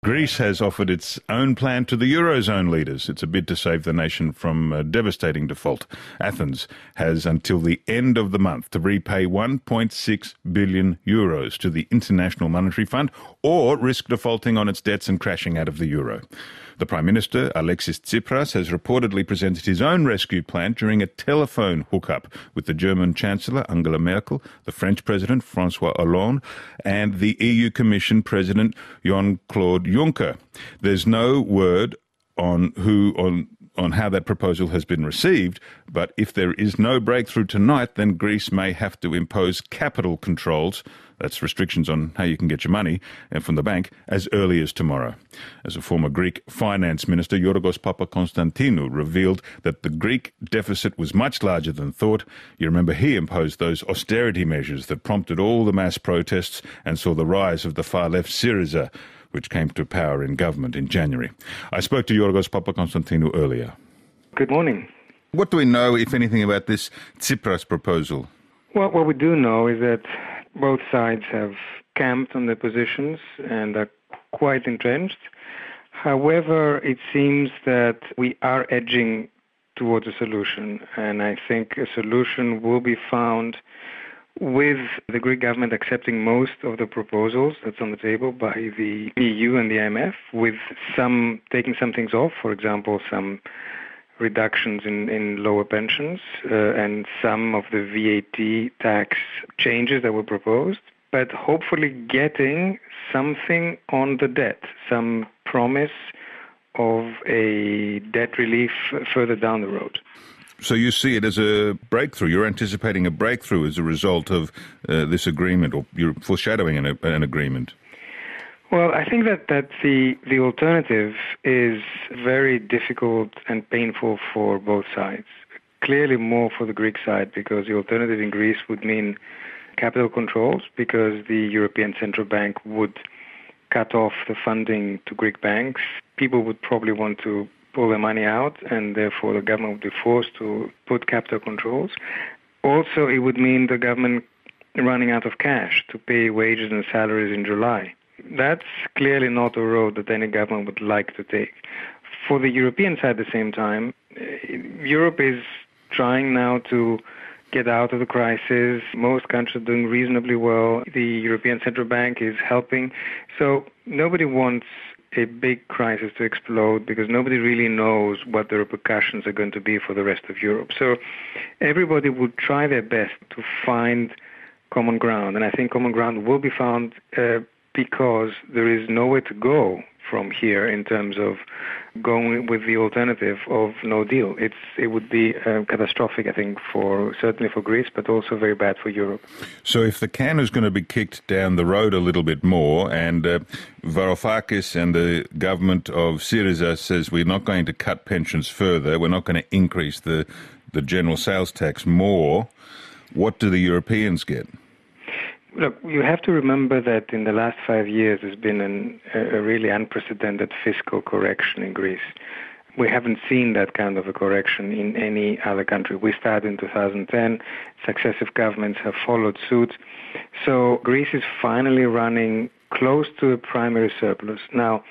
Greece has offered its own plan to the Eurozone leaders. It's a bid to save the nation from a devastating default. Athens has until the end of the month to repay 1.6 billion euros to the International Monetary Fund or risk defaulting on its debts and crashing out of the euro. The Prime Minister, Alexis Tsipras, has reportedly presented his own rescue plan during a telephone hookup with the German Chancellor, Angela Merkel, the French President, François Hollande, and the EU Commission President, Jean-Claude Juncker. There's no word on how that proposal has been received, but if there is no breakthrough tonight, then Greece may have to impose capital controls, that's restrictions on how you can get your money from the bank, as early as tomorrow. As a former Greek finance minister, Yorgos Papakonstantinou revealed that the Greek deficit was much larger than thought. You remember he imposed those austerity measures that prompted all the mass protests and saw the rise of the far-left Syriza, which came to power in government in January. I spoke to Yorgos Papakonstantinou earlier. Good morning. What do we know, if anything, about this Tsipras proposal? Well, what we do know is that both sides have camped on their positions and are quite entrenched. However, it seems that we are edging towards a solution, and I think a solution will be found with the Greek government accepting most of the proposals that's on the table by the EU and the IMF, with some taking some things off, for example, some reductions in lower pensions and some of the VAT tax changes that were proposed, but hopefully getting something on the debt, some promise of a debt relief further down the road. So you see it as a breakthrough. You're anticipating a breakthrough as a result of this agreement, or you're foreshadowing an agreement. Well, I think that the alternative is very difficult and painful for both sides. Clearly more for the Greek side, because the alternative in Greece would mean capital controls, because the European Central Bank would cut off the funding to Greek banks. People would probably want to pull their money out, and therefore the government would be forced to put capital controls. Also, it would mean the government running out of cash to pay wages and salaries in July. That's clearly not a road that any government would like to take. For the European side at the same time, Europe is trying now to get out of the crisis. Most countries are doing reasonably well. The European Central Bank is helping. So nobody wants a big crisis to explode, because nobody really knows what the repercussions are going to be for the rest of Europe. So everybody would try their best to find common ground, and I think common ground will be found because there is nowhere to go from here in terms of going with the alternative of no deal. It would be catastrophic, I think, certainly for Greece, but also very bad for Europe. So if the can is going to be kicked down the road a little bit more, and Varoufakis and the government of Syriza says we're not going to cut pensions further, we're not going to increase the general sales tax more, what do the Europeans get? Look, you have to remember that in the last 5 years there's been a really unprecedented fiscal correction in Greece. We haven't seen that kind of a correction in any other country. We started in 2010, successive governments have followed suit. So Greece is finally running close to a primary surplus. Now,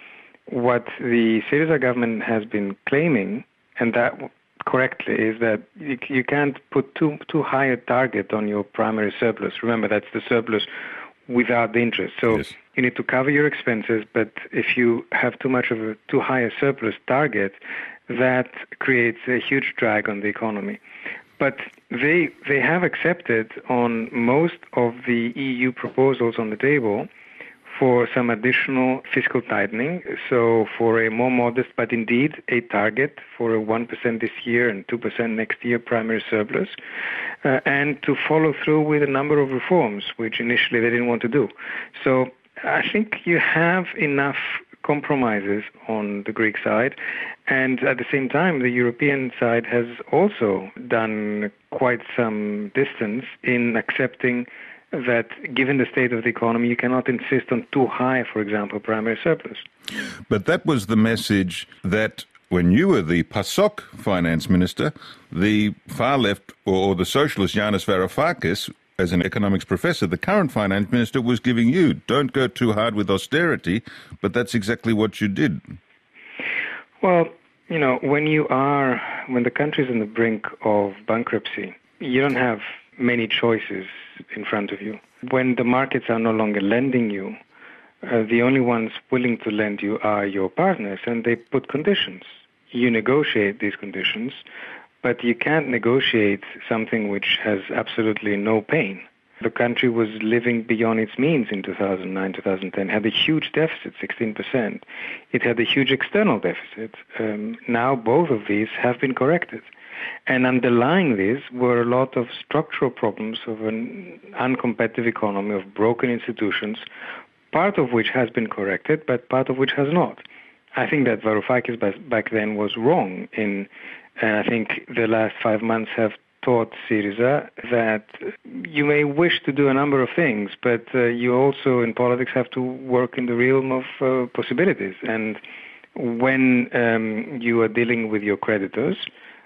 what the Syriza government has been claiming, and that correctly, is that you can't put too high a target on your primary surplus. Remember, that's the surplus without the interest. So yes, you need to cover your expenses, but if you have too high a surplus target, that creates a huge drag on the economy. But they have accepted on most of the EU proposals on the table for some additional fiscal tightening, so for a more modest, but indeed a target for a 1% this year and 2% next year primary surplus, and to follow through with a number of reforms, which initially they didn't want to do. So I think you have enough compromises on the Greek side, and at the same time the European side has also done quite some distance in accepting that given the state of the economy, you cannot insist on too high, for example, primary surplus. But that was the message that when you were the PASOK finance minister, the far left or the socialist Yanis Varoufakis as an economics professor, the current finance minister was giving you, don't go too hard with austerity, but that's exactly what you did. Well, when the country's on the brink of bankruptcy, you don't have many choices in front of you. When the markets are no longer lending you, the only ones willing to lend you are your partners, and they put conditions. You negotiate these conditions, but you can't negotiate something which has absolutely no pain. The country was living beyond its means in 2009, 2010, had a huge deficit, 16%. It had a huge external deficit. Now both of these have been corrected. And underlying this were a lot of structural problems of an uncompetitive economy, of broken institutions, part of which has been corrected, but part of which has not. I think that Varoufakis back then was wrong, and I think the last 5 months have taught Syriza that you may wish to do a number of things, but you also in politics have to work in the realm of possibilities. And when you are dealing with your creditors,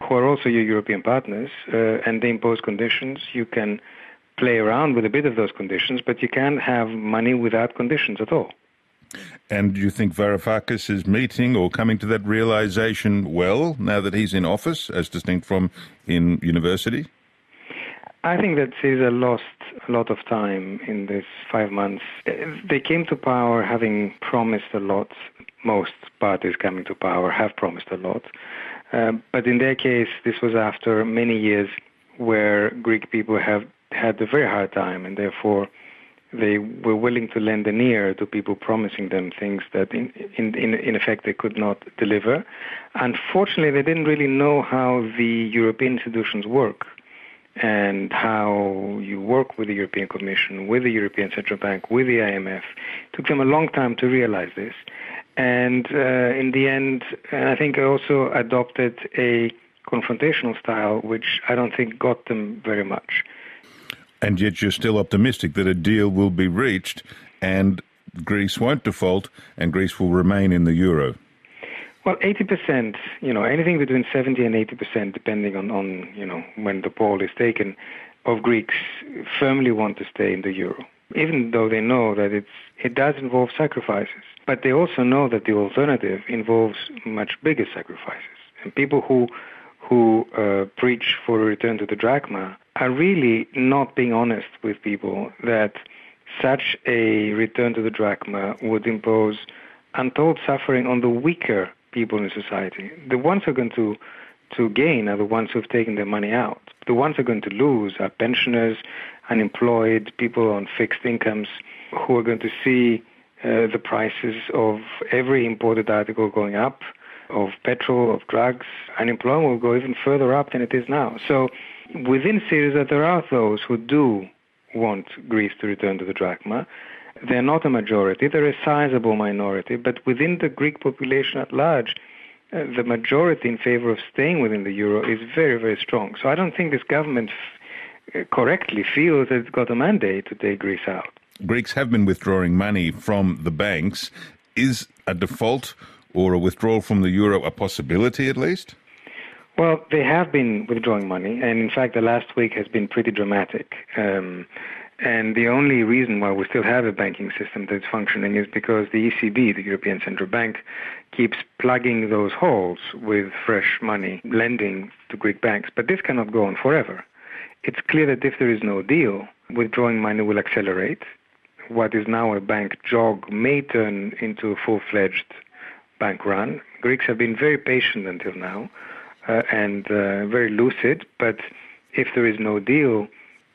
who are also your European partners, and they impose conditions, you can play around with a bit of those conditions, but you can't have money without conditions at all. And do you think Varoufakis is meeting or coming to that realization well now that he's in office, as distinct from in university? I think that Syriza lost a lot of time in these 5 months. They came to power having promised a lot. Most parties coming to power have promised a lot. But in their case, this was after many years where Greek people have had a very hard time, and therefore they were willing to lend an ear to people promising them things that in effect they could not deliver. Unfortunately, they didn't really know how the European institutions work and how you work with the European Commission, with the European Central Bank, with the IMF. It took them a long time to realize this. And in the end, I think I also adopted a confrontational style, which I don't think got them very much. And yet you're still optimistic that a deal will be reached and Greece won't default and Greece will remain in the euro. Well, 80%, anything between 70 and 80%, depending on when the poll is taken, of Greeks firmly want to stay in the euro, even though they know that it does involve sacrifices. But they also know that the alternative involves much bigger sacrifices. And people who preach for a return to the drachma are really not being honest with people that such a return to the drachma would impose untold suffering on the weaker people in society. The ones who are going to gain are the ones who have taken their money out. The ones who are going to lose are pensioners, unemployed, people on fixed incomes, who are going to see the prices of every imported article going up, of petrol, of drugs. Unemployment will go even further up than it is now. So within Syriza, there are those who do want Greece to return to the drachma. They're not a majority. They're a sizable minority. But within the Greek population at large, the majority in favor of staying within the euro is very, very strong. So I don't think this government correctly feels that it's got a mandate to take Greece out. Greeks have been withdrawing money from the banks. Is a default or a withdrawal from the euro a possibility at least? Well, they have been withdrawing money, and in fact the last week has been pretty dramatic. And the only reason why we still have a banking system that's functioning is because the ECB, the European Central Bank, keeps plugging those holes with fresh money, lending to Greek banks. But this cannot go on forever. It's clear that if there is no deal, withdrawing money will accelerate. What is now a bank jog may turn into a full-fledged bank run. Greeks have been very patient until now and very lucid, but if there is no deal,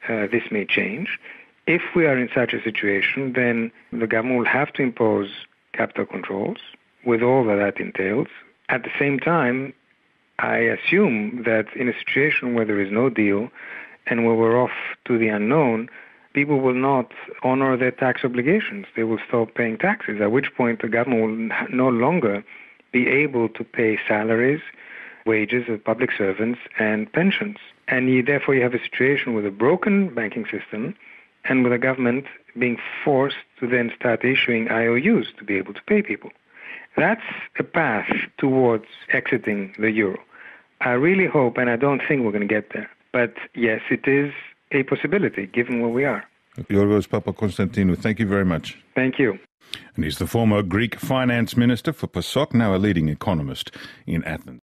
this may change. If we are in such a situation, then the government will have to impose capital controls with all that entails. At the same time, I assume that in a situation where there is no deal and where we're off to the unknown, people will not honor their tax obligations. They will stop paying taxes, at which point the government will no longer be able to pay salaries, wages of public servants, and pensions. And therefore you have a situation with a broken banking system and with a government being forced to then start issuing IOUs to be able to pay people. That's a path towards exiting the euro. I really hope, and I don't think we're going to get there, but yes, it is a possibility, given where we are. Yorgos Papakonstantinou, thank you very much. Thank you. And he's the former Greek finance minister for PASOK, now a leading economist in Athens.